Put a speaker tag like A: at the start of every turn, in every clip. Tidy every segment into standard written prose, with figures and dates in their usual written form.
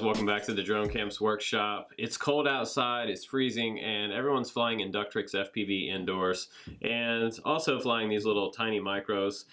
A: welcome back to the Drone Camps Workshop. It's cold outside, it's freezing, and everyone's flying Inductrix Fpv indoors, and also flying these little tiny micros.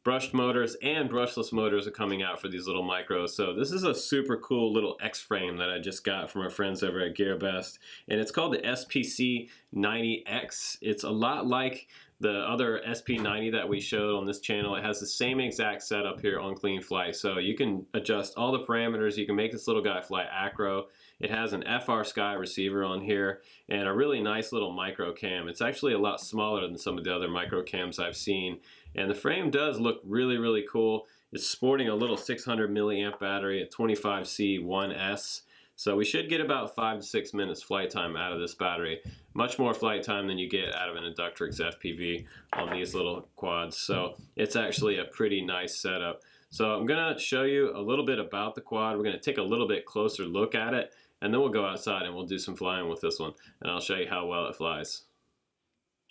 A: Brushed motors and brushless motors are coming out for these little micros. So this is a super cool little X frame that I just got from our friends over at GearBest, and it's called the SPC90X. It's a lot like the other SP90 that we showed on this channel. It has the same exact setup here on Cleanflight, so you can adjust all the parameters. You can make this little guy fly acro. It has an FrSky receiver on here and a really nice little micro cam. It's actually a lot smaller than some of the other micro cams I've seen, and the frame does look really cool. It's sporting a little 600 milliamp battery at 25C1S. So we should get about 5 to 6 minutes flight time out of this battery. Much more flight time than you get out of an Inductrix FPV on these little quads. So it's actually a pretty nice setup. So I'm gonna show you a little bit about the quad. We're gonna take a little bit closer look at it, and then we'll go outside and we'll do some flying with this one, and I'll show you how well it flies.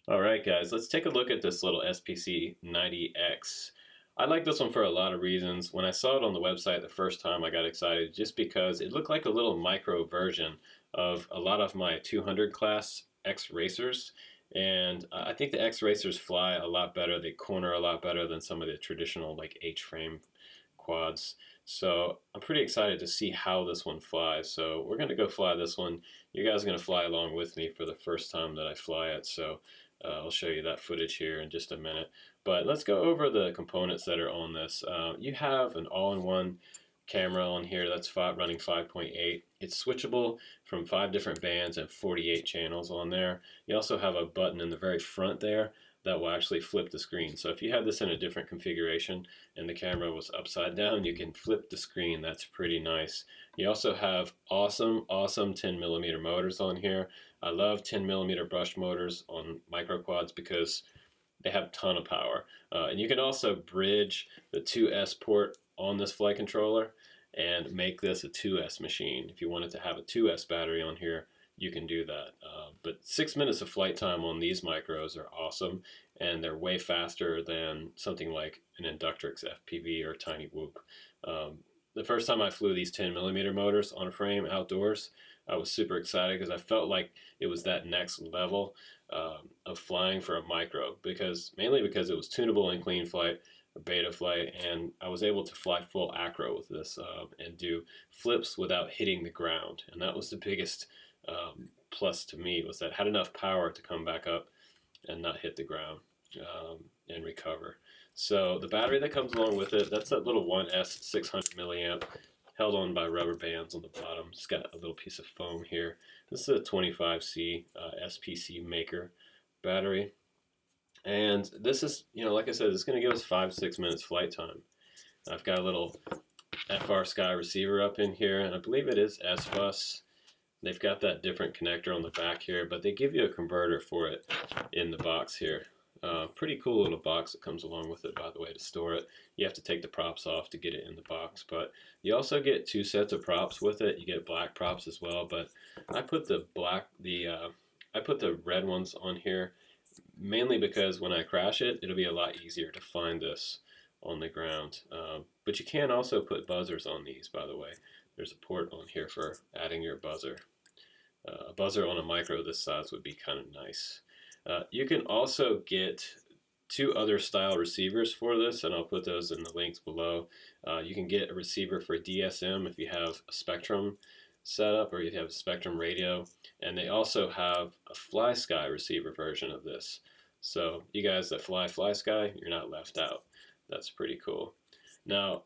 A: All right, guys, let's take a look at this little SPC90X. I like this one for a lot of reasons. When I saw it on the website the first time, I got excited just because it looked like a little micro version of a lot of my 200 class X racers. And I think the X racers fly a lot better. They corner a lot better than some of the traditional like H-frame quads. So I'm pretty excited to see how this one flies. So we're gonna go fly this one. You guys are gonna fly along with me for the first time that I fly it. So I'll show you that footage here in just a minute. But let's go over the components that are on this. You have an all-in-one camera on here that's running 5.8. It's switchable from 5 different bands and 48 channels on there. You also have a button in the very front there that will actually flip the screen. So if you had this in a different configuration and the camera was upside down, you can flip the screen. That's pretty nice. You also have awesome 10mm motors on here. I love 10mm brushed motors on micro quads because they have a ton of power. And you can also bridge the 2S port on this flight controller and make this a 2S machine. If you wanted to have a 2S battery on here, you can do that. But 6 minutes of flight time on these micros are awesome, and they're way faster than something like an Inductrix FPV or Tiny Whoop. The first time I flew these 10mm motors on a frame outdoors, I was super excited because I felt like it was that next level of flying for a micro, mainly because it was tunable in Cleanflight or Betaflight, and I was able to fly full acro with this and do flips without hitting the ground. And that was the biggest plus to me, was that it had enough power to come back up and not hit the ground and recover. So the battery that comes along with it, that's that little 1S 600 milliamp held on by rubber bands on the bottom. It's got a little piece of foam here. This is a 25C SPC maker battery. And this is, like I said, it's going to give us 5 to 6 minutes flight time. I've got a little FrSky receiver up in here, and I believe it is S-Bus. They've got that different connector on the back here, but they give you a converter for it in the box here. Pretty cool little box that comes along with it, by the way, to store it. You have to take the props off to get it in the box, but you also get 2 sets of props with it. You get black props as well, but I put the red ones on here mainly because when I crash it, it'll be a lot easier to find this on the ground. But you can also put buzzers on these, by the way. There's a port on here for adding your buzzer. A buzzer on a micro this size would be kind of nice. You can also get 2 other style receivers for this, and I'll put those in the links below. You can get a receiver for DSM if you have a Spektrum setup or you have a Spektrum radio, and they also have a FlySky receiver version of this. So you guys that fly FlySky, you're not left out. That's pretty cool. Now,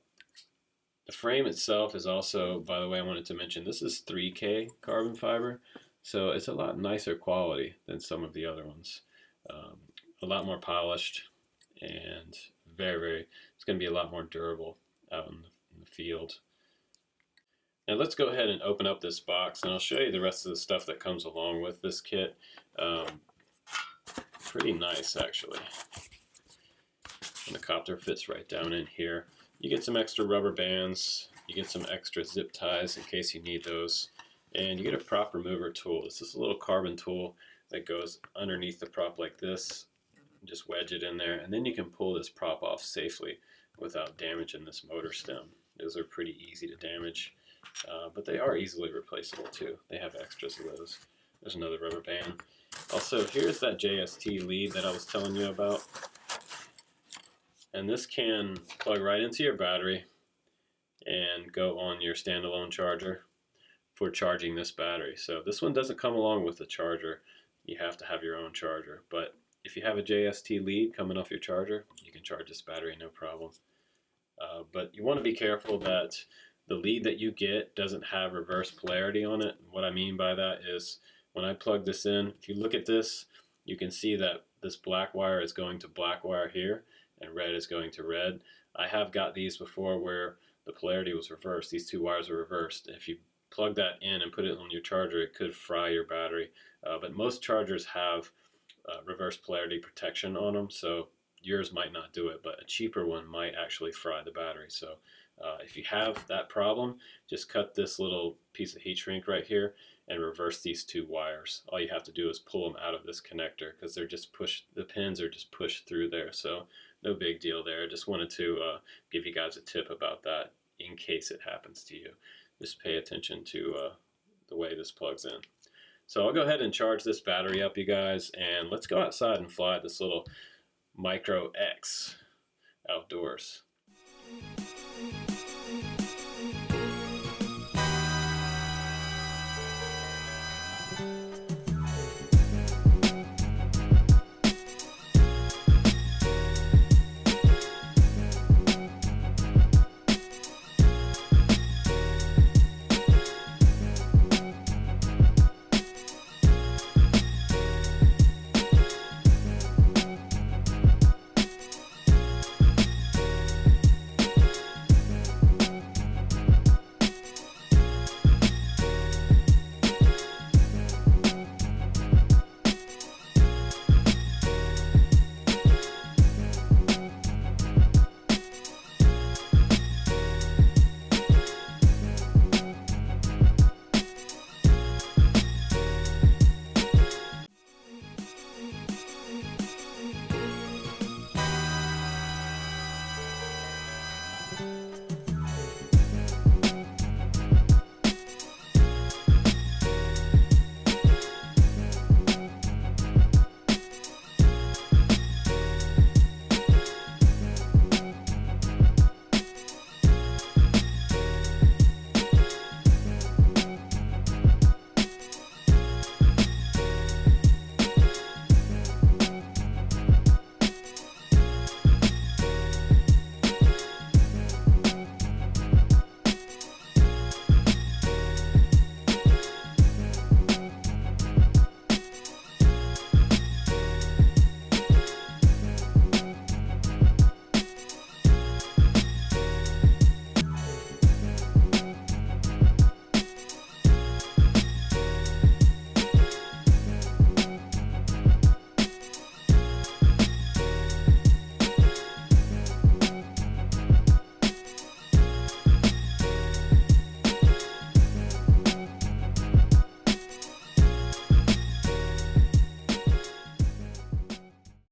A: the frame itself is also, by the way, I wanted to mention, this is 3K carbon fiber, so it's a lot nicer quality than some of the other ones. A lot more polished, and it's going to be a lot more durable out in the field. Now let's go ahead and open up this box, and I'll show you the rest of the stuff that comes along with this kit. Pretty nice, actually. And the copter fits right down in here. You get some extra rubber bands, you get some extra zip ties in case you need those, and you get a prop remover tool. This is a little carbon tool that goes underneath the prop like this. Just wedge it in there, and then you can pull this prop off safely without damaging this motor stem. Those are pretty easy to damage but they are easily replaceable too. They have extras of those. There's another rubber band. Also, here's that JST lead that I was telling you about. And this can plug right into your battery and go on your standalone charger for charging this battery. So this one doesn't come along with the charger. You have to have your own charger. But if you have a JST lead coming off your charger, you can charge this battery no problem. But you want to be careful that the lead that you get doesn't have reverse polarity on it. What I mean by that is when I plug this in, if you look at this, you can see that this black wire is going to black wire here and red is going to red. I have got these before where the polarity was reversed. These two wires are reversed. If you plug that in and put it on your charger, it could fry your battery. But most chargers have reverse polarity protection on them, so yours might not do it, but a cheaper one might actually fry the battery. So if you have that problem, just cut this little piece of heat shrink right here and reverse these two wires. All you have to do is pull them out of this connector because they're just pushed, the pins are just pushed through there. So no big deal there. I just wanted to give you guys a tip about that in case it happens to you. Just pay attention to the way this plugs in. So I'll go ahead and charge this battery up, you guys, and let's go outside and fly this little Micro X outdoors.